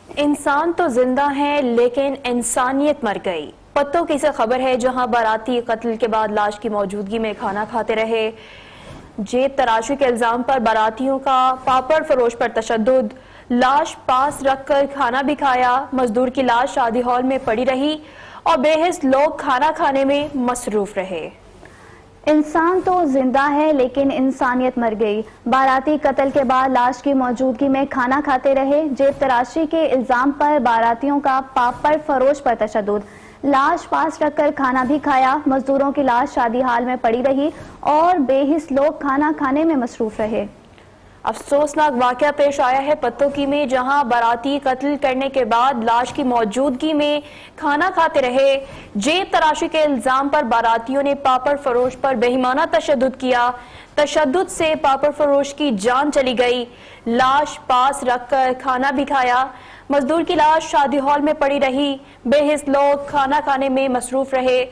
انسان تو زندہ ہیں لیکن انسانیت مر گئی۔ پتوں کی سے خبر ہے جہاں باراتی قتل کے بعد لاش کی موجودگی میں کھانا کھاتے رہے، جیب تراشی کے الزام پر باراتیوں کا پاپڑ فروش پر تشدد، لاش پاس رکھ کر کھانا بھی کھایا، مزدور کی لاش شادی ہال میں پڑی رہی اور بے حس لوگ کھانا کھانے میں مصروف رہے۔ انسان تو زندہ ہے لیکن انسانیت مر گئی۔ باراتی قتل کے بعد لاش کی موجودگی میں کھانا کھاتے رہے، جیب تراشی کے الزام پر باراتیوں کا پاپڑ فروش پر تشدد، لاش پاس رکھ کر کھانا بھی کھایا، مزدوروں کی لاش شادی ہال میں پڑی رہی اور بے حس لوگ کھانا کھانے میں مصروف رہے۔ افسوسناک واقعہ پیش آیا ہے پتوکی میں، جہاں باراتی قتل کرنے کے بعد لاش کی موجودگی میں کھانا کھاتے رہے، جیب تراشی کے الزام پر باراتیوں نے پاپڑ فروش پر بہیمانہ تشدد کیا، تشدد سے پاپڑ فروش کی جان چلی گئی، لاش پاس رکھ کر کھانا بھی کھایا، مزدور کی لاش شادی ہال میں پڑی رہی، بے حس لوگ کھانا کھانے میں مصروف رہے۔